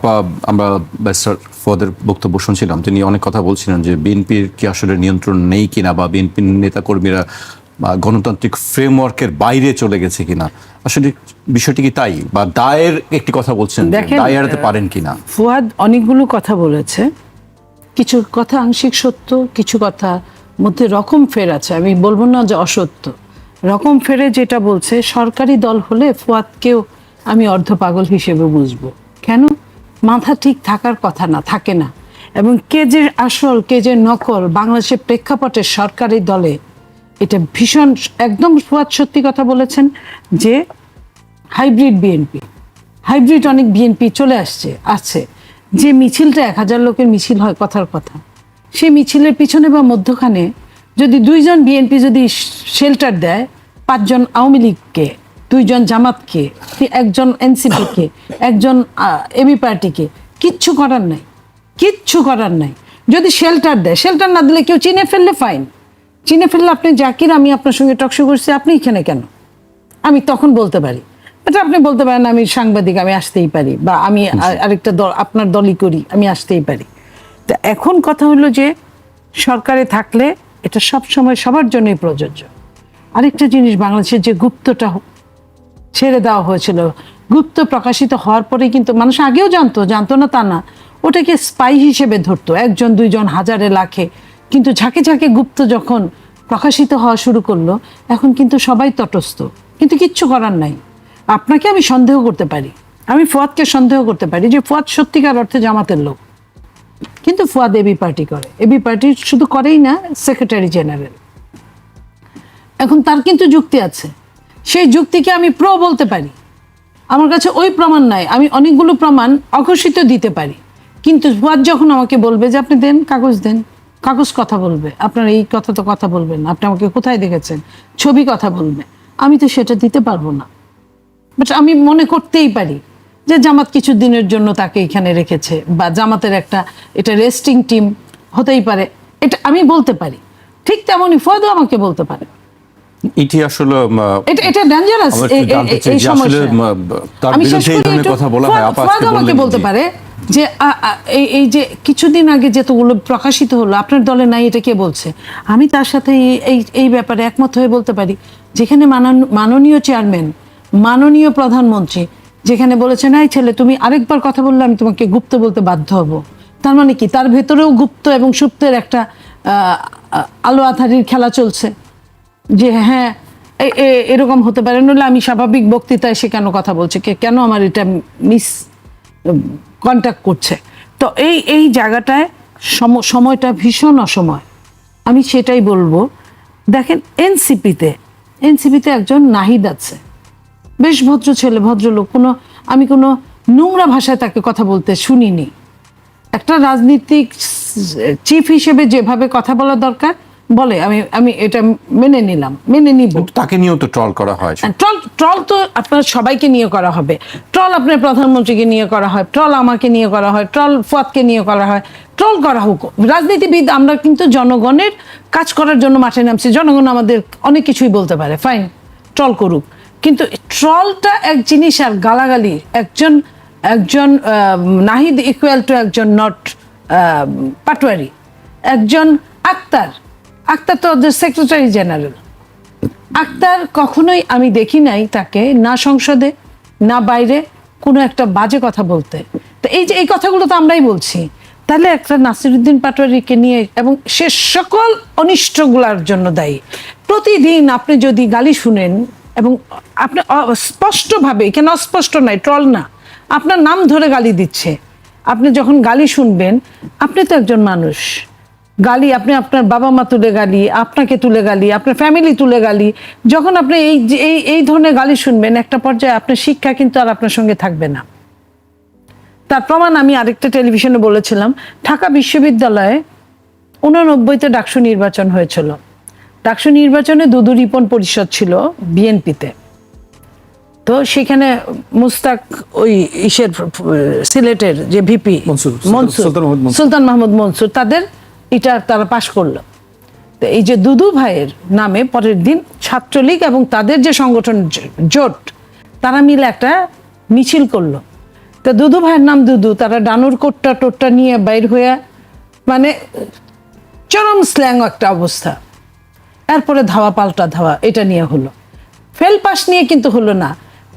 আপা আমরা ব্যারিস্টার ফুয়াদের বক্তব্য শুনছিলাম, তিনি অনেক কথা বলছিলেন যে বিএনপির কি আসলে নিয়ন্ত্রণ নেই কিনা বা বিএনপির নেতাকর্মীরা গণতান্ত্রিক ফ্রেমওয়ার্কের বাইরে চলে গেছে কিনা। আসলে বিষয়টি কি তাই, বা দায়ের একটি কথা বলছেন, দায় এড়াতে পারেন কিনা? ফুয়াদ অনেকগুলো কথা বলেছে, কিছু কথা আংশিক সত্য, কিছু কথা মধ্যে রকম ফের আছে, আমি বলবো না যে অসত্য। রকম ফেরে যেটা বলছে, সরকারি দল হলে ফুয়াদকেও আমি অর্ধ পাগল হিসেবে বুঝবো। কেন? মাথা ঠিক থাকার কথা না, থাকে না। এবং কে যে আসল কে যে নকল বাংলাদেশের প্রেক্ষাপটে সরকারি দলে এটা ভীষণ, একদম ফুয়াদ সত্যি কথা বলেছেন যে হাইব্রিড বিএনপি, হাইব্রিড অনেক বিএনপি চলে আছে। যে মিছিলটা 1000 লোকের মিছিল হয়, কথার কথা, সেই মিছিলের পিছনে বা মধ্যখানে যদি 2 জন বিএনপি যদি শেল্টার দেয়, 5 জন আওয়ামী লীগকে, 2 জন জামাতকে, 1 জন এনসিপিকে, 1 জন এবি পার্টিকে, কিচ্ছু করার নাই, কিচ্ছু করার নাই। যদি শেল্টার দেয়, শেল্টার না দিলে কেউ চিনে ফেললে ফাইন, চিনে ফেললে আপনি জাকির, আমি আপনার সঙ্গে টকশো করছি, আপনি এখানে কেন, আমি তখন বলতে পারি। এটা আপনি বলতে পারেন আমি সাংবাদিক, আমি আসতেই পারি, বা আমি আরেকটা দল, আপনার দলই করি, আমি আসতেই পারি। তা এখন কথা হলো যে সরকারে থাকলে এটা সব সময় সবার জন্যই প্রযোজ্য। আরেকটা জিনিস, বাংলাদেশের যে গুপ্তটা ছেড়ে দেওয়া হয়েছিল, গুপ্ত প্রকাশিত হওয়ার পরে কিন্তু মানুষ আগেও জানতো না তা না, ওটাকে স্পাই হিসেবে ধরতো, 1 জন 2 জন, হাজারে লাখে। কিন্তু ঝাঁকে ঝাঁকে গুপ্ত যখন প্রকাশিত হওয়া শুরু করলো, এখন কিন্তু সবাই তটস্থ, কিন্তু কিচ্ছু করার নাই। আপনাকে আমি সন্দেহ করতে পারি, আমি ফুয়াদকে সন্দেহ করতে পারি যে ফুয়াদ সত্যিকার অর্থে জামাতের লোক, কিন্তু ফুয়াদ এবি পার্টি করে, এবি পার্টি শুধু করেই না, সেক্রেটারি জেনারেল। এখন তার কিন্তু যুক্তি আছে, সেই যুক্তিকে আমি বলতে পারি, আমার কাছে ওই প্রমাণ নাই, আমি অনেকগুলো প্রমাণ অঘোষিত দিতে পারি। কিন্তু ফুয়াদ যখন আমাকে বলবে যে আপনি দেন কাগজ, দেন কাগজ, কথা বলবে, আপনার এই কথা তো কথা বলবেন, আপনি আমাকে কোথায় দেখেছেন, ছবি কথা বলবে, আমি তো সেটা দিতে পারবো না। বাট আমি মনে করতেই পারি যে জামাত কিছু দিনের জন্য তাকে এখানে রেখেছে, বা জামাতের একটা এটা রেস্টিং টিম হতেই পারে, এটা আমি বলতে পারি। ঠিক তেমনই ফুয়াদও আমাকে বলতে পারে। এটি আসলে এটা ডেঞ্জারাস এই সমস্যা। আমি শেষ করি, ফুয়াদ আমাকে বলতে পারে যে এই যে কিছুদিন আগে যেতগুলো প্রকাশিত হলো আপনার দলে নাই, এটা কে বলছে? আমি তার সাথে এই ব্যাপারে একমত হয়ে বলতে পারি, যেখানে মাননীয় চেয়ারম্যান, মাননীয় প্রধানমন্ত্রী যেখানে বলেছেন, এই ছেলে তুমি আরেকবার কথা বললে আমি তোমাকে গুপ্ত বলতে বাধ্য হব, তার মানে কি তার ভেতরেও গুপ্ত এবং সুপ্তের একটা আলো আঁধারির খেলা চলছে, যে হ্যাঁ এরকম হতে পারে, নইলে আমি স্বাভাবিক বক্তৃতায় সে কেন কথা বলছে, কেন আমার এটা মিস কন্ট্যাক্ট করছে। তো এই জায়গাটায় সময়টা ভীষণ অসময়, আমি সেটাই বলবো। দেখেন এনসিপিতে একজন নাহিদ আছে, বেশ ভদ্র ছেলে, ভদ্রলোক, আমি কোনো নোংরা ভাষায় তাকে কথা বলতে শুনিনি। একটা রাজনীতিক চিফ হিসেবে যেভাবে কথা বলা দরকার বলে, আমি এটা মেনে নিব। তাকে নিয়েও তো ট্রল করা হয়। ট্রল তো আপনার সবাইকে নিয়ে করা হবে, ট্রল আপনার প্রধানমন্ত্রীকে নিয়ে করা হয়, ট্রল আমাকে নিয়ে করা হয়, ট্রল ফুয়াদকে নিয়ে করা হয়, ট্রল করা হোক। রাজনীতিবিদ আমরা কিন্তু জনগণের কাজ করার জন্য মাঠে নামছি, জনগণ আমাদের অনেক কিছুই বলতে পারে, ফাইন, ট্রল করুক। কিন্তু ট্রলটা এক জিনিস, আর গালাগালি, একজন নাহিদ ইকুয়াল টু একজন নট পাটোয়ারি, একজন আক্তার তো ওদের সেক্রেটারি জেনারেল। আক্তার কখনোই আমি দেখি নাই তাকে না সংসদে না বাইরে কোনো একটা বাজে কথা বলতে। তো এই কথাগুলো তো আমরাই বলছি, তাহলে একটা নাসিরুদ্দিন পাটোয়ারিকে নিয়ে, এবং সে সকল অনিষ্টগুলোর জন্য দায়ী। প্রতিদিন আপনি যদি গালি শুনেন, এবং আপনি স্পষ্টভাবে, এখানে অস্পষ্ট নাই, ট্রল না, আপনার নাম ধরে গালি দিচ্ছে, আপনি যখন গালি শুনবেন, আপনি তো একজন মানুষ, গালি আপনি আপনার বাবা মা তুলে গালি, আপনাকে তুলে গালি, আপনার ফ্যামিলি তুলে গালি, যখন আপনি এই ধরনের গালি শুনবেন, একটা পর্যায়ে আপনার শিক্ষা কিন্তু আর আপনার সঙ্গে থাকবে না। তার প্রমাণ আমি আরেকটা টেলিভিশনে বলেছিলাম, ঢাকা বিশ্ববিদ্যালয়ে 89-তে ডাকসু নির্বাচন হয়েছিল। ডাকসু নির্বাচনে দুদু রিপন পরিষদ ছিল বিএনপিতে। তো সেখানে মুস্তাক, ওই সিলেটের যে ভিপি সুলতান মাহমুদ মনসুর, তারা পাশ করলো। তো এই যে দুদু ভাইয়ের নামে পরের দিন ছাত্রলীগ এবং তাদের যে সংগঠন জোট, তারা মিলে একটা মিছিল করলো। তা দুদু ভাইয়ের নাম দুদু, তারা ডানুর কোট্টা টোট্টা নিয়ে বাইর হয়ে মানে চরম স্ল্যাং একটা অবস্থা। এরপরে ধাওয়া পাল্টা ধাওয়া এটা নিয়ে হলো। ফেল পাস নিয়ে কিন্তু হলো না।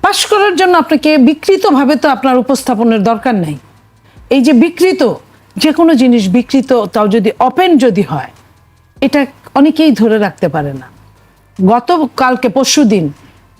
পাশ করার জন্য আপনাকে বিকৃতভাবে তো আপনার উপস্থাপনের দরকার নেই। এই যে বিকৃত যে কোনো জিনিস বিকৃত, তাও যদি ওপেন যদি হয়, এটা অনেকেই ধরে রাখতে পারে না। গতকালকে পরশুদিন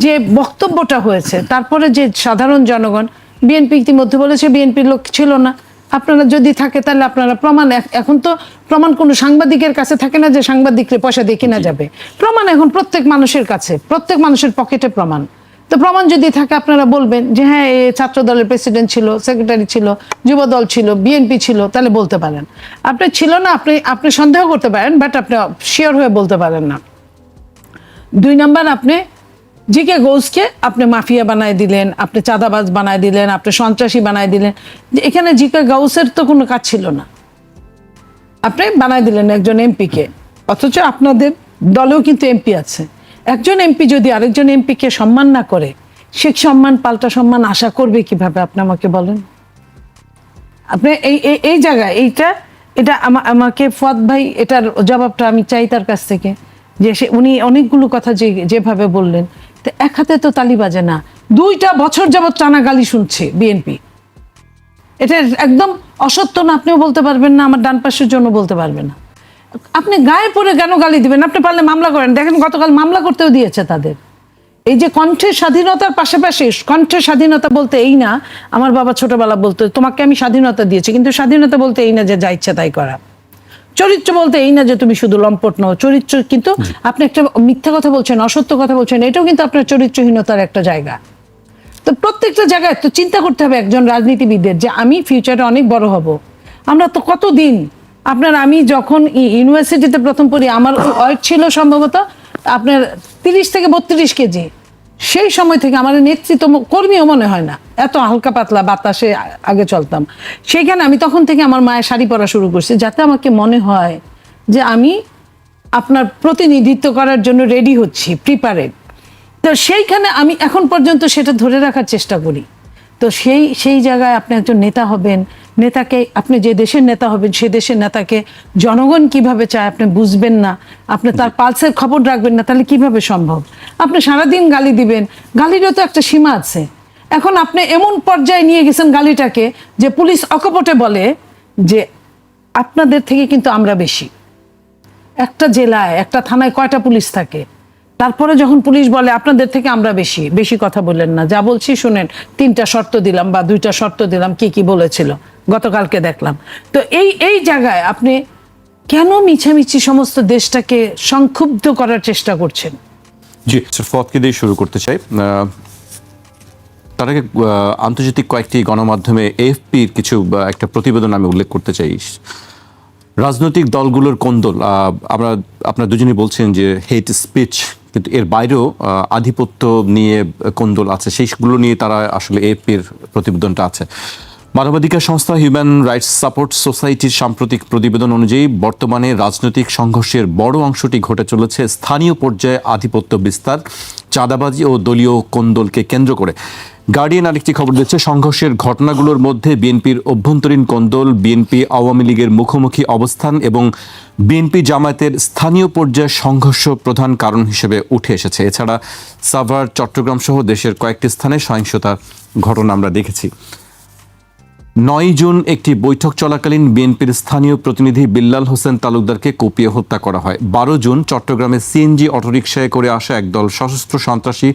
যে বক্তব্যটা হয়েছে, তারপরে যে সাধারণ জনগণ, বিএনপি ইতিমধ্যে বলেছে বিএনপির লোক ছিল না। আপনারা যদি থাকে তাহলে আপনারা প্রমাণ, এখন তো প্রমাণ কোনো সাংবাদিকের কাছে থাকে না যে সাংবাদিকরে পয়সা দিয়ে কেনা যাবে। প্রমাণ এখন প্রত্যেক মানুষের কাছে, প্রত্যেক মানুষের পকেটে প্রমাণ। তো প্রমাণ যদি থাকে আপনারা বলবেন যে হ্যাঁ এ ছাত্র দলের প্রেসিডেন্ট ছিল, সেক্রেটারি ছিল, যুব দল ছিল, বিএনপি ছিল, তাহলে বলতে পারেন। আপনি ছিল না, আপনি সন্দেহ করতে পারেন, বাট আপনি শিওর হয়ে বলতে পারেন না। 2 নাম্বার, আপনি জিকে গৌসকে আপনি মাফিয়া বানায় দিলেন, আপনি চাঁদাবাজ বানায় দিলেন, আপনি সন্ত্রাসী বানায় দিলেন। এখানে জিকে গৌসের তো কোনো কাজ ছিল না, আপনি বানায় দিলেন একজন এমপিকে। অথচ আপনাদের দলেও কিন্তু এমপি আছে। একজন এমপি যদি আরেকজন এমপিকে সম্মান না করে, সে সম্মান পাল্টা সম্মান আশা করবে কিভাবে? আপনি আমাকে বলেন। আপনি এই জায়গায় এটা আমাকে ফুয়াদ ভাই এটার জবাবটা আমি চাই তার কাছ থেকে, যে উনি অনেকগুলো কথা যেভাবে বললেন, তো এক হাতে তো তালি বাজে না। 2টা বছর যাবত টানা গালি শুনছে বিএনপি। এটা একদম অসত্য না, আপনিও বলতে পারবেন না, আমার ডান পাশের জন্য বলতে পারবেন না। আপনি গায়ে পড়ে কেন গালি দিবেন? আপনি পারলে মামলা করেন। দেখেন গতকাল মামলা করতেও দিয়েছে তাদের। এই যে কণ্ঠের স্বাধীনতার পাশাপাশি, কণ্ঠের স্বাধীনতা বলতে এই না, আমার বাবা ছোটবেলা বলতো তোমাকে আমি স্বাধীনতা দিয়েছি, কিন্তু স্বাধীনতা বলতে এই না যে যা ইচ্ছা তাই করা। চরিত্র বলতে এই না যে তুমি শুধু লম্পট নও, চরিত্র কিন্তু আপনি একটা মিথ্যা কথা বলছেন, অসত্য কথা বলছেন, এটাও কিন্তু আপনার চরিত্রহীনতার একটা জায়গা। তো প্রত্যেকটা জায়গায় তো চিন্তা করতে হবে একজন রাজনীতিবিদের, যে আমি ফিউচারে অনেক বড় হব। আমরা তো কতদিন আমি যখন ইউনিভার্সিটিতে প্রথম পড়ি, আমার ওয়েট ছিল সম্ভবত আপনার 30 থেকে 32 কেজি। সেই সময় থেকে আমার নেতৃত্ব কর্মীও মনে হয় না, এত হালকা পাতলা বাতাসে আগে চলতাম। সেইখানে আমি তখন থেকে আমার মায়ের শাড়ি পরা শুরু করছি, যাতে আমাকে মনে হয় যে আমি আপনার প্রতিনিধিত্ব করার জন্য রেডি হচ্ছি, প্রিপারেড। তো সেইখানে আমি এখন পর্যন্ত সেটা ধরে রাখার চেষ্টা করি। তো সেই জায়গায় আপনি একজন নেতা হবেন, নেতাকে আপনি যে দেশের নেতা হবেন, সে দেশের নেতাকে জনগণ কিভাবে চায় আপনি বুঝবেন না, আপনি তার পালসের খবর রাখবেন না, তাহলে কিভাবে সম্ভব? আপনি সারাদিন গালি দিবেন, গালিরও তো একটা সীমা আছে। এখন আপনি এমন পর্যায়ে নিয়ে গেছেন গালিটাকে যে পুলিশ অকপটে বলে যে আপনাদের থেকে কিন্তু আমরা বেশি। একটা জেলায়, একটা থানায় কয়টা পুলিশ থাকে? তারপরে যখন পুলিশ বলে আপনাদের থেকে আমরা বেশি, বেশি কথা বললেন না, যা বলছি শুনেন, 3টা শর্ত দিলাম বা 2টা শর্ত দিলাম, কি বলেছিল গতকালকে দেখলাম। তো এই জায়গায় আপনি কেন মিছামিছি সমস্ত দেশটাকে সংক্ষুব্ধ করার চেষ্টা করছেন? জি স্যার, ফুয়াদকে দিয়ে শুরু করতে চাই। তার আগে আন্তর্জাতিক কয়েকটি গণমাধ্যমে এএফপির কিছু একটা প্রতিবেদন আমি উল্লেখ করতে চাই। রাজনৈতিক দলগুলোর কোন্দল, আপনারা দুজনেই বলছেন যে হেট স্পিচ, কিন্তু এর বাইরেও আধিপত্য নিয়ে কোন্দল আছে, সেইগুলো নিয়ে তারা আসলে এএফপির প্রতিবেদনটা আছে। মানবাধিকার সংস্থা হিউম্যান রাইটস সাপোর্ট সোসাইটির সাম্প্রতিক প্রতিবেদন অনুযায়ী বর্তমানে রাজনৈতিক সংঘর্ষের বড় অংশটি ঘটে চলেছে স্থানীয় পর্যায়ে আধিপত্য বিস্তার, চাঁদাবাজি ও দলীয় কোন্দলকে কেন্দ্র করে। গার্ডিয়ান আরেকটি খবর দিচ্ছে, সংঘর্ষের ঘটনাগুলোর মধ্যে বিএনপির অভ্যন্তরীণ কোন্দল, বিএনপি আওয়ামী লীগের মুখোমুখি অবস্থান এবং বিএনপি জামায়াতের স্থানীয় পর্যায়ে সংঘর্ষ প্রধান কারণ হিসেবে উঠে এসেছে। এছাড়া সাভার, চট্টগ্রাম সহ দেশের কয়েকটি স্থানে সহিংসতার ঘটনা আমরা দেখেছি। 9 জুন একটি বৈঠক চলাকালীন বিএনপির স্থানীয় প্রতিনিধি বিল্লাল হোসেন তালুকদারকে কুপিয়ে হত্যা করা হয়। 12 জুন চট্টগ্রামে সিএনজি অটোরিকশায় করে আসা একদল সশস্ত্র সন্ত্রাসী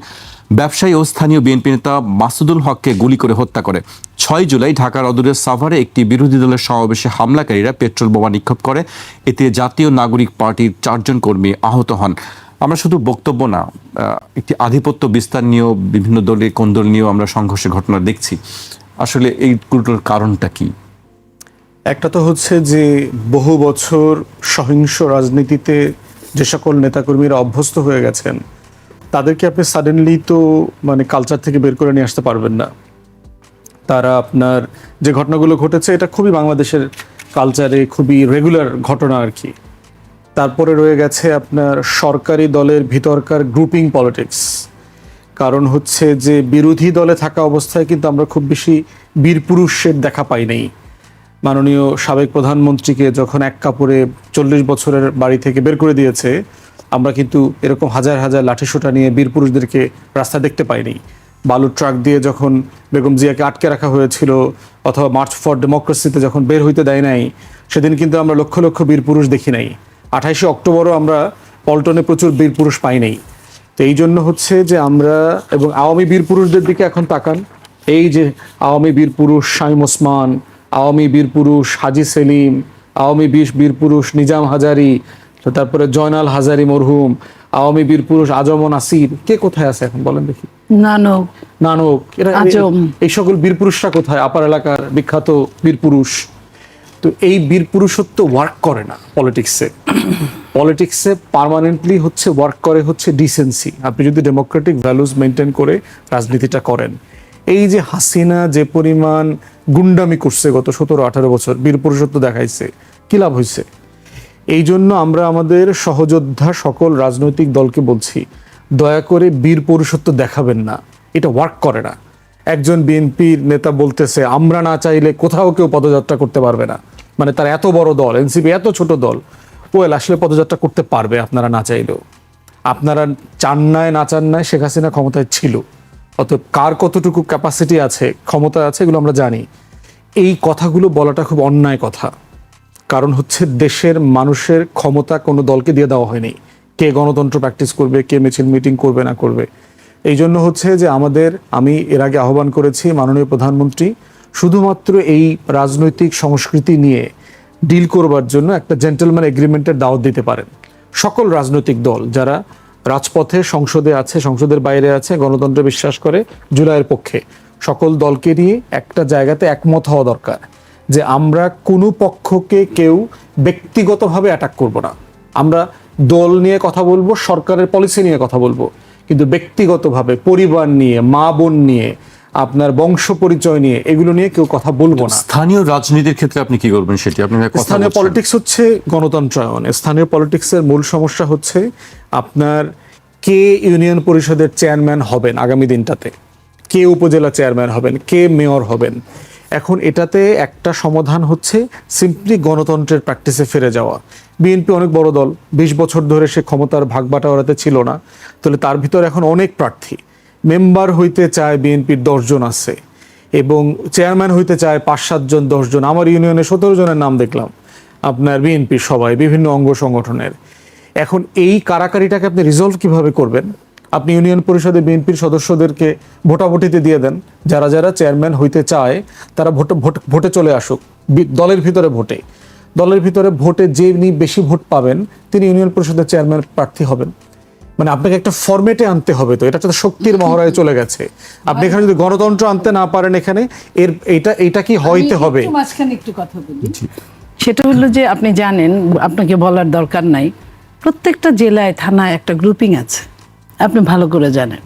ব্যবসায়ী ও স্থানীয় বিএনপি নেতা মাসুদুল হককে গুলি করে হত্যা করে। 6 জুলাই ঢাকার অদূরে সাভারে একটি বিরোধী দলের সমাবেশে হামলাকারীরা পেট্রোল বোমা নিক্ষেপ করে, এতে জাতীয় নাগরিক পার্টির 4 জন কর্মী আহত হন। আমরা শুধু বক্তব্য না, একটি আধিপত্য বিস্তার নিয়েও, বিভিন্ন দলের কোন্দল নিয়েও আমরা সংঘর্ষের ঘটনা দেখছি। আসলে এইগুলোর কারণটা কি? একটা তো হচ্ছে যে বহু বছর সহিংস রাজনীতিতে যে সকল নেতাকর্মীরা অভ্যস্ত হয়ে গেছেন, তাদেরকে আপনি সাডেনলি তো কালচার থেকে বের করে নিয়ে আসতে পারবেন না। তারা আপনার যে ঘটনাগুলো ঘটেছে, এটা খুবই বাংলাদেশের কালচারে খুবই রেগুলার ঘটনা আর কি। তারপরে রয়ে গেছে আপনার সরকারি দলের ভিতরকার গ্রুপিং পলিটিক্স। কারণ হচ্ছে যে বিরোধী দলে থাকা অবস্থায় কিন্তু আমরা খুব বেশি বীর পুরুষের দেখা পাই নাই। মাননীয় সাবেক প্রধানমন্ত্রীকে যখন এক কাপড়ে 40 বছরের বাড়ি থেকে বের করে দিয়েছে, আমরা কিন্তু এরকম হাজার হাজার লাঠিসোঁটা নিয়ে বীর পুরুষদেরকে রাস্তা দেখতে পাইনি। বালুর ট্রাক দিয়ে যখন বেগম জিয়াকে আটকে রাখা হয়েছিল, অথবা মার্চ ফর ডেমোক্রেসিতে যখন বের হইতে দেয় নাই, সেদিন কিন্তু আমরা লক্ষ লক্ষ বীর পুরুষ দেখি নাই। 28শে অক্টোবরও আমরা পল্টনে প্রচুর বীর পুরুষ পাই নাই। তো এই জন্য হচ্ছে যে আমরা, এবং আওয়ামী বীর পুরুষদের দিকে এখন তাকান, এই যে আওয়ামী বীর পুরুষ শামীম ওসমান, আওয়ামী বীর পুরুষ হাজী সেলিম, আওয়ামী বীর পুরুষ নিজাম হাজারি, তো তারপরে জয়নাল হাজারি মরহুম, আওয়ামী বীর পুরুষ আজম ও নাসির, কে কোথায় আছে এখন বলেন দেখি? নানক, নানক, এরা আজম। এই সকল বীর পুরুষরা কোথায়? আপার এলাকার বিখ্যাত বীর পুরুষ। তো এই বীর পুরুষত্ব ওয়ার্ক করে না পলিটিক্সে। পলিটিক্সে পার্মানেন্টলি হচ্ছে ওয়ার্ক করে হচ্ছে ডিসেন্সি। আপনি যদি ডেমোক্রেটিক ভ্যালুজ মেনটেন করে রাজনীতিটা করেন। এই যে হাসিনা যে পরিমাণ গুন্ডামি করছে গত 17-18 বছর, বীর পুরুষত্ব দেখাইছে, কি লাভ হয়েছে? এই জন্য আমরা আমাদের সহযোদ্ধা সকল রাজনৈতিক দলকে বলছি, দয়া করে বীর পুরুষত্ব দেখাবেন না, এটা ওয়ার্ক করে না। একজন বিএনপির নেতা বলতেছে আমরা না চাইলে কোথাও কেউ পদযাত্রা করতে পারবে না, মানে তার এত বড় দল, এনসিপি এত ছোট দল, আসলে পদযাত্রা করতে পারবে আপনারা না চাইলেও। আপনারা চান নাই না চান নাই, শেখ হাসিনা ক্ষমতায় ছিল, অতএব কার কতটুকু ক্যাপাসিটি আছে, ক্ষমতা আছে, এগুলো আমরা জানি। এই কথাগুলো বলাটা খুব অন্যায় কথা। কারণ হচ্ছে দেশের মানুষের ক্ষমতা কোনো দলকে দিয়ে দেওয়া হয়নি, কে গণতন্ত্র প্র্যাকটিস করবে, কে মিছিল মিটিং করবে না করবে। এই জন্য হচ্ছে যে আমি এর আগে আহ্বান করেছি মাননীয় প্রধানমন্ত্রী শুধুমাত্র এই রাজনৈতিক সংস্কৃতি নিয়ে ডিল করবার জন্য একটা জেন্টলম্যান এগ্রিমেন্টের দাওয়াত দিতে পারেন। সকল রাজনৈতিক দল যারা রাজপথে, সংসদে আছে, সংসদের বাইরে আছে, গণতন্ত্রে বিশ্বাস করে, জুলাইয়ের পক্ষে, সকল দলকে নিয়ে একটা জায়গাতে একমত হওয়া দরকার যে আমরা কোনো পক্ষকে কেউ ব্যক্তিগতভাবে অ্যাটাক করব না। আমরা দল নিয়ে কথা বলবো, সরকারের পলিসি নিয়ে কথা বলবো, কিন্তু ব্যক্তিগতভাবে পরিবার নিয়ে, মা বোন নিয়ে, আপনার বংশ পরিচয় নিয়ে, এগুলো নিয়ে কেউ কথা বলবো না। স্থানীয় রাজনীতির ক্ষেত্রে আপনি কি করবেন সেটি আপনি কথা স্থানীয় বলছেন। পলিটিক্স হচ্ছে গণতন্ত্রায়ন। স্থানীয় পলিটিক্সের মূল সমস্যা হচ্ছে আপনার কে ইউনিয়ন পরিষদের চেয়ারম্যান হবেন আগামী দিনটাতে, কে উপজেলা চেয়ারম্যান হবেন, কে মেয়র হবেন। এখন এটাতে একটা সমাধান হচ্ছে সিম্পলি গণতন্ত্রের প্র্যাকটিসে ফিরে যাওয়া। বিএনপি অনেক বড় দল, 20 বছর ধরে সে ক্ষমতার ভাগ বাটোয়ারাতে ছিল না, তাহলে তার ভিতর এখন অনেক প্রার্থী। মেম্বার হইতে চায় বিএনপির 10 জন আছে, এবং চেয়ারম্যান হইতে চায় 5-7 জন, 10 জন। আমার ইউনিয়নে 17 জনের নাম দেখলাম আপনার বিএনপির, সবাই বিভিন্ন অঙ্গ সংগঠনের। এখন এই কারাকারিটাকে আপনি রিজলভ কিভাবে করবেন? আপনি ইউনিয়ন পরিষদে বিএনপির সদস্যদেরকে ভোটাভুটিতে দিয়ে দেন, যারা যারা চেয়ারম্যান হইতে চায় তারা ভোটে চলে আসুক, দলের ভিতরে ভোটে যিনি বেশি ভোট পাবেন তিনি ইউনিয়ন পরিষদের চেয়ারম্যান প্রার্থী হবেন। মানে আপনাকে একটা ফরম্যাটে আনতে হবে। তো এটা তো শক্তির মহড়ায় চলে গেছে। আপনি এখানে যদি গণতন্ত্র আনতে না পারেন, এখানে এটা কি হইতে হবে? মাঝখানে একটু কথা বলি। সেটা হলো যে আপনি জানেন, আপনাকে বলার দরকার নাই, প্রত্যেকটা জেলায় থানায় একটা গ্রুপিং আছে, আপনি ভালো করে জানেন।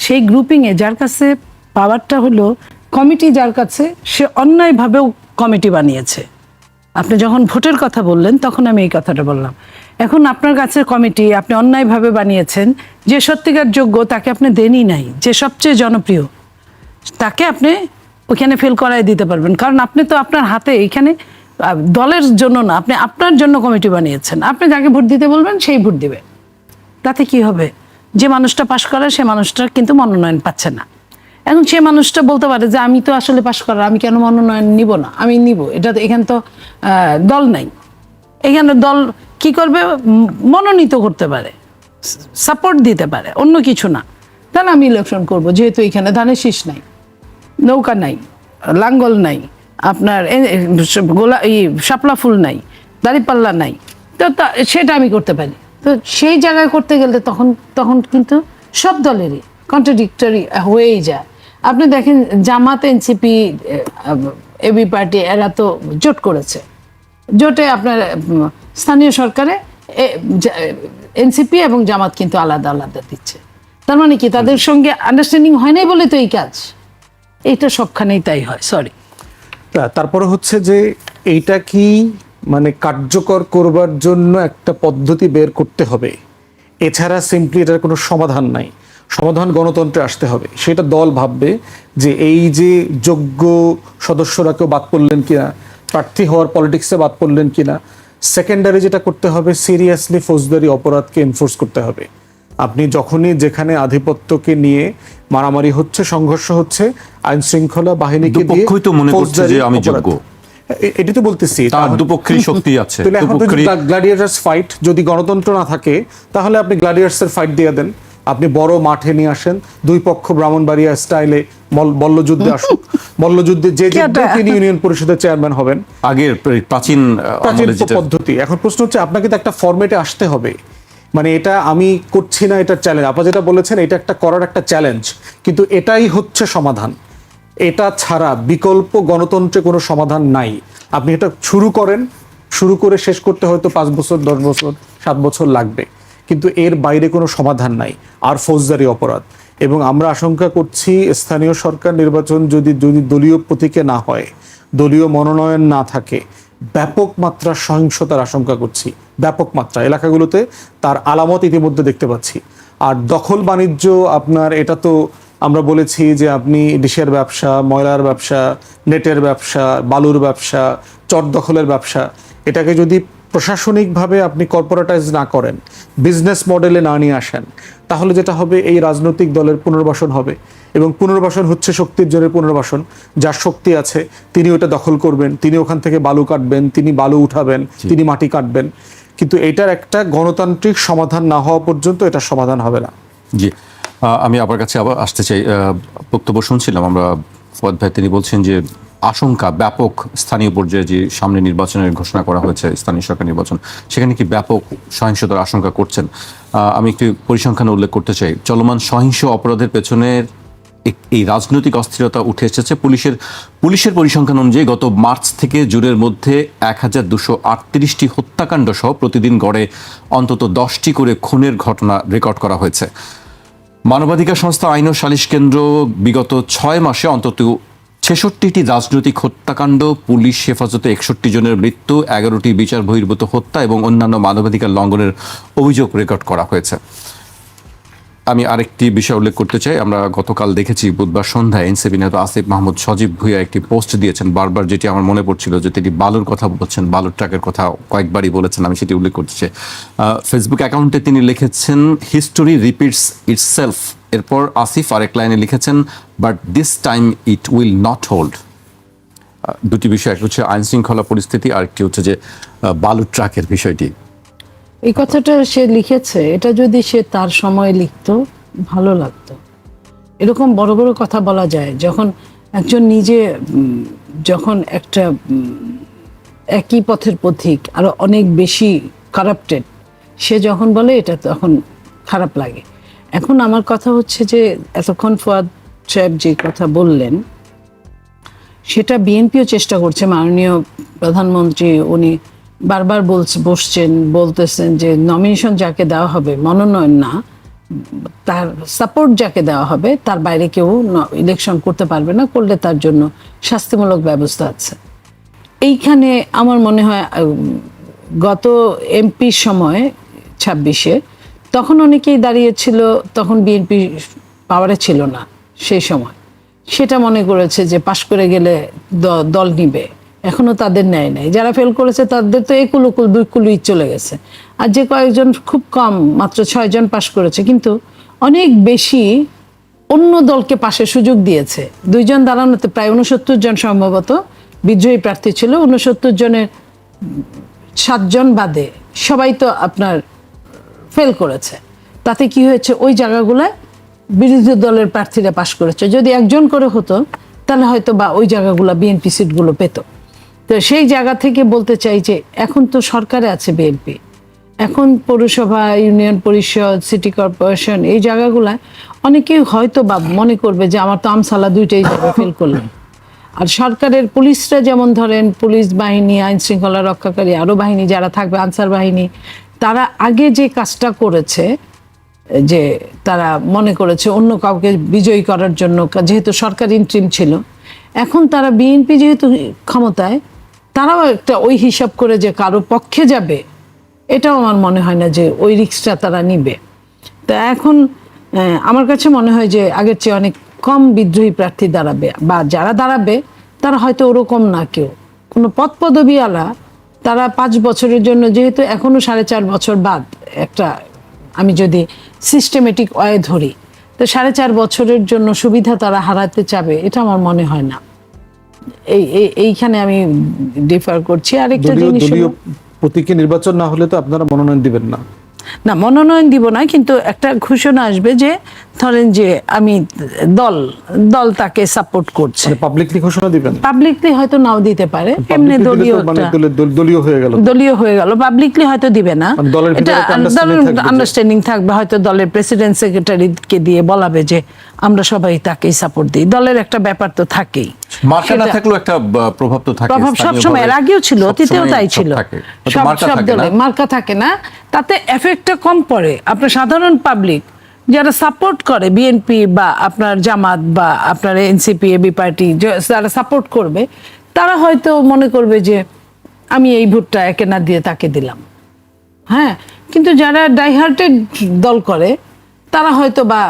সেই গ্রুপিংয়ে যার কাছে পাওয়ারটা হলো কমিটি, যার কাছে সে অন্যায়ভাবেও কমিটি বানিয়েছে। আপনি যখন ভোটের কথা বললেন তখন আমি এই কথাটা বললাম। এখন আপনার কাছে কমিটি আপনি অন্যায়ভাবে বানিয়েছেন, যে সত্যিকার যোগ্য তাকে আপনি দেনই নাই, যে সবচেয়ে জনপ্রিয় তাকে আপনি ওখানে ফেল করাই দিতে পারবেন। কারণ আপনি তো আপনার হাতে এখানে দলের জন্য না, আপনি আপনার জন্য কমিটি বানিয়েছেন। আপনি যাকে ভোট দিতে বলবেন সেই ভোট দিবে। তাতে কি হবে? যে মানুষটা পাশ করে সে মানুষটা কিন্তু মনোনয়ন পাচ্ছে না। এখন সে মানুষটা বলতে পারে যে আমি তো আসলে পাশ করার, আমি কেন মনোনয়ন নিব না, আমি নিব। এটা তো এখানে তো দল নাই। এখানে দল কি করবে? মনোনীত করতে পারে, সাপোর্ট দিতে পারে, অন্য কিছু না। তাহলে আমি ইলেকশন করব, যেহেতু এখানে ধানের শীষ নাই, নৌকা নাই, লাঙ্গল নাই, আপনার শাপলা ফুল নাই, দাঁড়িপাল্লা নাই, তো সেটা আমি করতে পারি। তো সেই জায়গায় করতে গেলে তখন কিন্তু সব দলেরই কন্ট্রাডিক্টরি হয়েই যায়। আপনি দেখেন জামাত, এনসিপি, এবি পার্টি এরা তো জোট করেছে। জোটে আপনার স্থানীয় সরকারে এনসিপি এবং জামাত কিন্তু আলাদা আলাদা দিচ্ছে। তার মানে কি তাদের সঙ্গে আন্ডারস্ট্যান্ডিং হয় নাই বলে তো এই কাজ, এইটা সবখানেই তাই হয়। সরি, তারপরে হচ্ছে যে এইটা কি মানে কার্যকর করবার জন্য একটা পদ্ধতি বের করতে হবে, এছাড়া সিম্পলি এটার কোনো সমাধান নাই। সমাধান গণতন্ত্রে আসতে হবে। সেটা দল ভাববে যে এই যে যোগ্য সদস্যরা কেউ বাদ পড়লেন কিনা, প্রার্থী হওয়ার পলিটিক্সে বাদ পড়লেন কিনা। সেকেন্ডারি যেটা করতে হবে, সিরিয়াসলি ফৌজদারি অপরাধকে এনফোর্স করতে হবে। আপনি যখনই যেখানে আধিপত্যকে নিয়ে মারামারি হচ্ছে, সংঘর্ষ হচ্ছে, আইন শৃঙ্খলা বাহিনীকে দিয়ে দুপক্ষই তো মনে করছে যে আমি যোগ্য। এটি তো বলতেছি, তার দুপক্ষেরই শক্তি আছে। তাহলে এখন তো গ্ল্যাডিয়েটার্স ফাইট, যদি গণতন্ত্র না থাকে তাহলে আপনি গ্ল্যাডিয়েটার্সের ফাইট দিয়ে দেন। আপনি বড় মাঠে নিয়ে আসেন, দুই পক্ষ ব্রাহ্মণবাড়িয়া স্টাইলে মল্লযুদ্ধে আসুক, মল্লযুদ্ধে যে তিনি ইউনিয়ন পরিষদের চেয়ারম্যান হবেন, আগের প্রাচীন পদ্ধতি। এখন প্রশ্ন হচ্ছে আপনাকে তো একটা ফরম্যাটে আসতে হবে। মানে এটা আমি করছি না, এটা চ্যালেঞ্জ। আপনি যেটা বলেছেন এটা একটা করার একটা চ্যালেঞ্জ, কিন্তু এটাই হচ্ছে সমাধান। এটা ছাড়া বিকল্প গণতন্ত্রে কোনো সমাধান নাই। আপনি এটা শুরু করেন, শুরু করে শেষ করতে হয়তো 5 বছর 10 বছর 7 বছর লাগবে, কিন্তু এর বাইরে কোনো সমাধান নাই। আর ফৌজদারি অপরাধ, এবং আমরা আশঙ্কা করছি স্থানীয় সরকার নির্বাচন যদি দলীয় প্রতীকে না হয়, দলীয় মনোনয়ন না থাকে, ব্যাপক মাত্রা সহিংসতার আশঙ্কা করছি। ব্যাপক মাত্রা এলাকাগুলোতে তার আলামত ইতিমধ্যে দেখতে পাচ্ছি। আর দখল বাণিজ্য, আপনার এটা তো আমরা বলেছি যে আপনি ডিশের ব্যবসা, ময়লার ব্যবসা, নেটের ব্যবসা, বালুর ব্যবসা, চট দখলের ব্যবসা, এটাকে যদি প্রশাসনিকভাবে আপনি কর্পোরেটাইজ না করেন, বিজনেস মডেলে না নিয়ে আসেন, তাহলে যেটা হবে এই রাজনৈতিক দলের পুনর্বাসন হবে। এবং পুনর্বাসন হচ্ছে শক্তির জোরে পুনর্বাসন। যার শক্তি আছে তিনি ওটা দখল করবেন, তিনি ওখান থেকে বালু কাটবেন, তিনি বালু উঠাবেন, তিনি মাটি কাটবেন। কিন্তু এটার একটা গণতান্ত্রিক সমাধান না হওয়া পর্যন্ত এটা সমাধান হবে না। জি, আমি আপনার কাছে আবার আসতে চাই। বক্তব্য শুনছিলাম আমরা, ফুয়াদ ভাই তিনি বলছেন যে আশঙ্কা ব্যাপক স্থানীয় পর্যায়ে যে সামনে নির্বাচনের ঘোষণা করা হয়েছে, স্থানীয় সরকার নির্বাচন, সেখানে কি ব্যাপক সহিংসতার আশঙ্কা করছেন? আমি একটু পরিসংখ্যান উল্লেখ করতে চাই। চলমান সহিংস অপরাধের পেছনের এই রাজনৈতিক অস্থিরতা উঠে এসেছে। পুলিশের পরিসংখ্যান অনুযায়ী গত মার্চ থেকে জুনের মধ্যে 1238টি হত্যাকাণ্ড সহ প্রতিদিন গড়ে অন্তত 10টি করে খুনের ঘটনা রেকর্ড করা হয়েছে। মানবাধিকার সংস্থা আইন ও সালিশ কেন্দ্র বিগত 6 মাসে অন্তত 66টি রাজনৈতিক হত্যাকাণ্ড, পুলিশ হেফাজতে 61 জনের মৃত্যু, 11টি বিচার বহির্ভূত হত্যা এবং অন্যান্য মানবাধিকার লঙ্ঘনের অভিযোগ রেকর্ড করা হয়েছে। আমি আরেকটি বিষয় উল্লেখ করতে চাই। আমরা গতকাল দেখেছি বুধবার সন্ধ্যায় এনসিপি নেতা আসিফ মাহমুদ সজীব ভুঁইয়া একটি পোস্ট দিয়েছেন। বারবার যেটি আমার মনে পড়ছিল যে তিনি বালুর কথা বলছেন, বালুর ট্রাকের কথা কয়েকবারই বলেছেন, আমি সেটি উল্লেখ করতে চাই। ফেসবুক অ্যাকাউন্টে তিনি লিখেছেন হিস্টোরি রিপিটস ইটসেলফ। এরপর আসিফ আরেক লাইনে লিখেছেন but this time it will not hold. দুটি বিষয়, একটা হচ্ছে আইন শৃঙ্খলা পরিস্থিতি, আরেকটি হচ্ছে যে বালুর ট্রাকের বিষয়টি। এই কথাটা সে লিখেছে, এটা যদি সে তার সময় লিখতো ভালো লাগতো। এরকম বড় বড় কথা বলা যায় যখন একজন নিজে যখন একটা একই পথের পথিক আরো অনেক বেশি কারাপ্টেড, সে যখন বলে এটা তখন খারাপ লাগে। এখন আমার কথা হচ্ছে যে এতক্ষণ ফুয়াদ সাহেব যে কথা বললেন সেটা বিএনপিও চেষ্টা করছে। মাননীয় প্রধানমন্ত্রী উনি বারবার বলতেছেন যে নমিনেশন যাকে দেওয়া হবে, মনোনয়ন না, তার সাপোর্ট যাকে দেওয়া হবে তার বাইরে কেউ ইলেকশন করতে পারবে না, করলে তার জন্য শাস্তিমূলক ব্যবস্থা আছে। এইখানে আমার মনে হয় গত এমপির সময় 26-এ তখন অনেকেই দাঁড়িয়েছিল, তখন বিএনপি পাওয়ারে ছিল না সেই সময়, সেটা মনে করেছে যে পাশ করে গেলে দল নিবে। এখনো তাদের ন্যায় নাই। যারা ফেল করেছে তাদের তো একুল দুই কুলুই চলে গেছে। আর যে কয়েকজন খুব কম, মাত্র 6 জন পাশ করেছে, কিন্তু অনেক বেশি অন্য দলকে পাশে সুযোগ দিয়েছে। 2 জন দাঁড়ানোতে প্রায় 69 জন সম্ভবত বিদ্রোহী প্রার্থী ছিল। 69 জনের 7 জন বাদে সবাই তো আপনার ফেল করেছে। তাতে কি হয়েছে, ওই জায়গাগুলোয় বিরোধী দলের প্রার্থীরা পাশ করেছে। যদি একজন করে হতো তাহলে হয়তো বা ওই জায়গাগুলো বিএনপি সিটগুলো পেত। তো সেই জায়গা থেকে বলতে চাই যে এখন তো সরকারে আছে বিএনপি, এখন পৌরসভা, ইউনিয়ন পরিষদ, সিটি কর্পোরেশন, এই জায়গাগুলায় অনেকেই হয়তো বা মনে করবে যে আমার তো আমসালা দুইটাই ফেল করলাম। আর সরকারের পুলিশরা যেমন ধরেন পুলিশ বাহিনী, আইন শৃঙ্খলা রক্ষাকারী আরও বাহিনী যারা থাকবে, আনসার বাহিনী, তারা আগে যে কাজটা করেছে, যে তারা মনে করেছে অন্য কাউকে বিজয়ী করার জন্য, যেহেতু সরকার ইন্ট্রিম ছিল, এখন তারা বিএনপি যেহেতু ক্ষমতায়, তারাও একটা ওই হিসাব করে যে কারো পক্ষে যাবে, এটাও আমার মনে হয় না যে ওই রিস্কটা তারা নিবে। তা এখন আমার কাছে মনে হয় যে আগের চেয়ে অনেক কম বিদ্রোহী প্রার্থী দাঁড়াবে, বা যারা দাঁড়াবে তারা হয়তো ওরকম না, কেউ কোনো পদ পদবিওয়ালা তারা 5 বছরের জন্য, যেহেতু এখনো 4.5 বছর বাদ, একটা আমি যদি সিস্টেমেটিক ওয়ে ধরি, তো 4.5 বছরের জন্য সুবিধা তারা হারাতে চাবে, এটা আমার মনে হয় না। এইখানে আমি ডিফার করছি। আরেকটা জিনিস দলীয় প্রতীকে নির্বাচন না হলে তো আপনারা মনোনয়ন দিবেন না। না, মনোনয়ন দিব না, কিন্তু একটা ঘোষণা আসবে যে ধরেন যে আমি দল তাকে সাপোর্ট করছে, পাবলিকলি ঘোষণা দিবেন। পাবলিকলি হয়তো নাও দিতে পারে, এমনি দলীয় হয়ে গেল। পাবলিকলি হয়তো দিবে না, এটা আন্ডারস্ট্যান্ডিং থাকবে, হয়তো দলের প্রেসিডেন্ট সেক্রেটারিকে দিয়ে বলাবে যে আমরা সবাই তাকেই সাপোর্ট দিই। দলের একটা ব্যাপার তো থাকেই, মার্কা না থাকলেও একটা প্রভাব তো থাকে। প্রভাব সবসময়, এর আগেও ছিল, অতীতেও তাই ছিল, সব দলে মার্কা থাকে না, তাতে এফেক্টটা কম পড়ে। আপনার সাধারণ পাবলিক যারা সাপোর্ট করে বিএনপি বা আপনার জামাত বা আপনার এনসিপি এবি পার্টি, যারা সাপোর্ট করবে, তারা হয়তো মনে করবে যে আমি এই ভোটটা একে না দিয়ে তাকে দিলাম। হ্যাঁ, কিন্তু যারা ডাইহার্টেড দল করে তারা হয়তো বা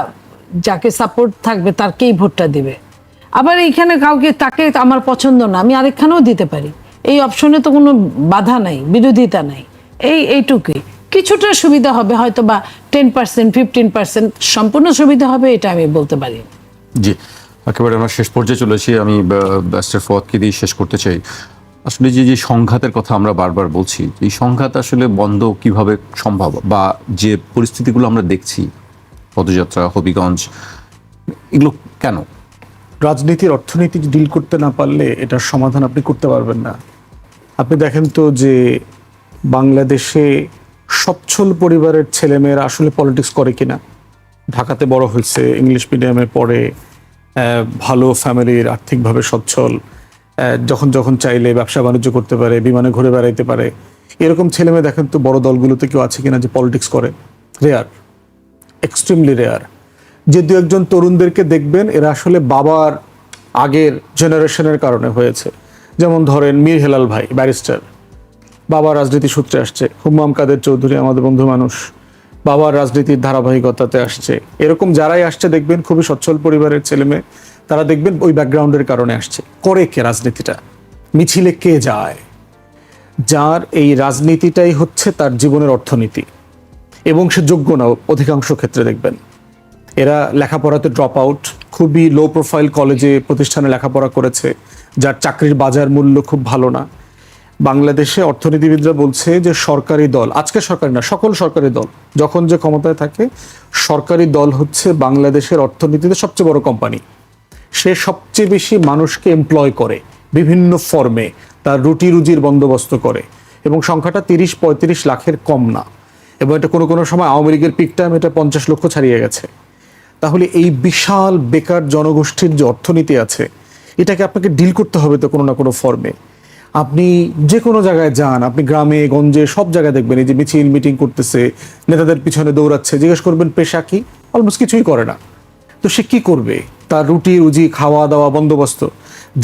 যাকে সাপোর্ট থাকবে তারকেই ভোটটা দিবে। আবার এইখানে কাউকে তাকে আমার পছন্দ না, আমি আরেকখানেও দিতে পারি, এই অপশনে তো কোনো বাধা নাই, বিরোধিতা নাই। এইটুকুই, কিছুটা সুবিধা হবে হয়তো বা 10% 15%, সম্পূর্ণ সুবিধা হবে এটা আমি বলতে পারি। জি, একেবারে আমরা শেষ পর্যায়ে চলেছি। আমি ব্যারিস্টার ফওয়াদকে দিয়ে শেষ করতে চাই। আসলে যে সংঘাতের কথা আমরা বারবার বলছি, এই সংঘাত আসলে বন্ধ কিভাবে সম্ভব, বা যে পরিস্থিতিগুলো আমরা দেখছি, পদযাত্রা, হবিগঞ্জ, এগুলো কেন? রাজনীতির অর্থনীতি ডিল করতে না পারলে এটার সমাধান আপনি করতে পারবেন না। আপনি দেখেন তো যে বাংলাদেশে সচ্ছল পরিবারের ছেলেমেয়েরা আসলে পলিটিক্স করে কিনা। ঢাকাতে বড় হয়েছে, ইংলিশ মিডিয়ামে পড়ে, ভালো ফ্যামিলির, আর্থিকভাবে সচ্ছল, যখন চাইলে ব্যবসা বাণিজ্য করতে পারে, বিমানে ঘুরে বেড়াইতে পারে, এরকম ছেলেমেয়ে দেখেন তো বড় দলগুলোতে কেউ আছে কিনা যে পলিটিক্স করে? Rare, extremely rare. যে দু একজন তরুণদেরকে দেখবেন এরা আসলে বাবার আগের জেনারেশনের কারণে হয়েছে। যেমন ধরেন মীর হেলাল ভাই, ব্যারিস্টার, বাবার রাজনীতি সূত্রে আসছে। হুম্মাম কাদের চৌধুরী আমাদের বন্ধু মানুষ, বাবার রাজনীতির ধারাবাহিকতাতে আসছে। এরকম যারাই আসছে দেখবেন খুবই সচ্ছল পরিবারের ছেলেমেয়ে, তারা দেখবেন ওই ব্যাকগ্রাউন্ডের কারণে আসছে। করে কে রাজনীতিটা? মিছিলে কে যায়? যার এই রাজনীতিটাই হচ্ছে তার জীবনের অর্থনীতি, এবং সে যোগ্য না অধিকাংশ ক্ষেত্রে দেখবেন। এরা লেখাপড়াতে ড্রপ আউট, খুবই লো প্রোফাইল কলেজে প্রতিষ্ঠানে লেখাপড়া করেছে, যার চাকরির বাজার মূল্য খুব ভালো না। বাংলাদেশে অর্থনীতিবিদরা বলছে যে সরকারি দল, আজকে সরকারি না, সকল সরকারি দল যখন যে ক্ষমতায় থাকে, সরকারি দল হচ্ছে বাংলাদেশের অর্থনীতিতে সবচেয়ে বড় কোম্পানি। সে সবচেয়ে বেশি মানুষকে এমপ্লয় করে বিভিন্ন ফর্মে, তার রুটি রুজির বন্দোবস্ত করে, এবং সংখ্যাটা 30-35 লাখের কম না। এবং এটা কোনো সময় আওয়ামী লীগের পিক টাইম এটা 50 লক্ষ ছাড়িয়ে গেছে। তাহলে এই বিশাল বেকার জনগোষ্ঠীর যে অর্থনীতি আছে, এটাকে আপনাকে ডিল করতে হবে তো কোনো না কোনো ফর্মে। আপনি যে কোনো জায়গায় যান, আপনি গ্রামে গঞ্জে সব জায়গায় দেখবেন এই যে মিছিল মিটিং করতেছে, নেতাদের পিছনে দৌড়াচ্ছে, জিজ্ঞেস করবেন পেশা কি, অলমোস্ট কিছুই করে না। তো সে কি করবে? তার রুটি রুজি খাওয়া দাওয়া বন্দোবস্ত,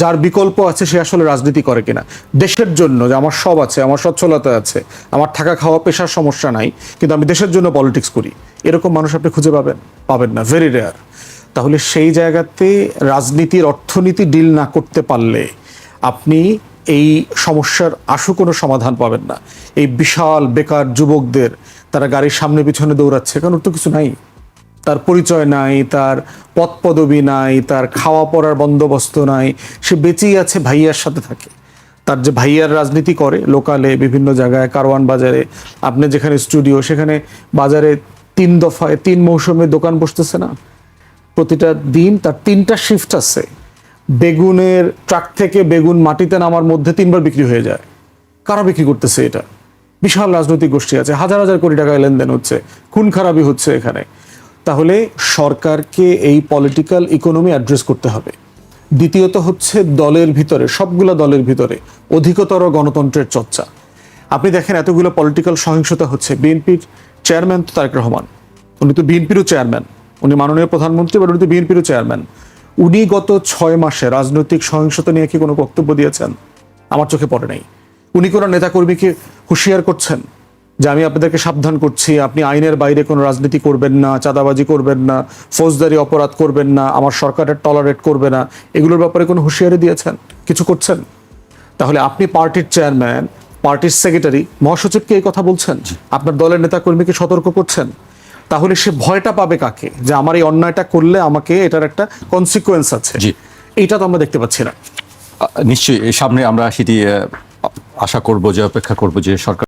যার বিকল্প আছে সে আসলে রাজনীতি করে কিনা দেশের জন্য, যে আমার সব আছে, আমার সচ্ছলতা আছে, আমার থাকা খাওয়া পেশার সমস্যা নাই, কিন্তু আমি দেশের জন্য পলিটিক্স করি, এরকম মানুষ আপনি খুঁজে পাবেন না, ভেরি রেয়ার। তাহলে সেই জায়গাতে রাজনীতির অর্থনীতি ডিল না করতে পারলে আপনি এই সমস্যার আশু কোনো সমাধান পাবেন না। এই বিশাল বেকার যুবকদের, তারা গাড়ির সামনে পিছনে দৌড়াচ্ছে, কারণ ওর তো কিছু নাই, তার পরিচয় নাই, তার পদ পদবি নাই, তার খাওয়া পড়ার বন্দোবস্ত নাই, সে বেঁচেই আছে ভাইয়ার সাথে থাকে। তার যে ভাইয়ার রাজনীতি করে লোকালে বিভিন্ন জায়গায়, কারওয়ান বাজারে, আপনি যেখানে স্টুডিও, সেখানে বাজারে 3 দফায় 3 মৌসুমে দোকান বসতেছে না, প্রতিটা দিন তার 3টা শিফট আছে। বেগুনের ট্রাক থেকে বেগুন মাটিতে নামার মধ্যে 3বার বিক্রি হয়ে যায়। কারা বিক্রি করতেছে? এটা বিশাল রাজনৈতিক গোষ্ঠী আছে, হাজার হাজার কোটি টাকায় লেনদেন হচ্ছে, খুন খারাপি হচ্ছে এখানে। তাহলে সরকারকে এই পলিটিক্যাল ইকোনমি অ্যাড্রেস করতে হবে। দ্বিতীয়ত হচ্ছে দলের ভিতরে, সবগুলো দলের ভিতরে অধিকতর গণতন্ত্রের চর্চা। আপনি দেখেন এতগুলো পলিটিক্যাল সহিংসতা হচ্ছে। বিএনপির চেয়ারম্যান তো তারেক রহমান, উনি তো বিএনপিরও চেয়ারম্যান, উনি মাননীয় প্রধানমন্ত্রী, বা উনি তো বিএনপিরও চেয়ারম্যান। উনি গত 6 মাসে রাজনৈতিক সহিংসতা নিয়ে কি কোনো বক্তব্য দিয়েছেন? আমার চোখে পড়ে নাই। উনি কোনো নেতাকর্মীকে হুঁশিয়ার করছেন যে আমি আপনাদেরকে সাবধান করছি, আপনি আইনের বাইরে কোনো রাজনীতি করবেন না, চাঁদাবাজি করবেন না, ফৌজদারি অপরাধ করবেন না, আমার সরকারের টলারেট করবে না, এগুলোর ব্যাপারে কোনো হুঁশিয়ারি দিয়েছেন? কিছু করছেন? তাহলে আপনি পার্টির চেয়ারম্যান, পার্টির সেক্রেটারি, মহাসচিবকে এই কথা বলছেন, আপনার দলের নেতাকর্মীকে সতর্ক করছেন, তাহলে সে ভয়টা পাবে কাকে? যে আমার এই অন্যায়টা করলে আমাকে এটার একটা কনসিকুয়েন্স আছে। জি। এইটা তো আমরা দেখতে পাচ্ছি না। নিশ্চয়ই সামনে আমরা সেটি আশা করব, যে অপেক্ষা করব যে সরকার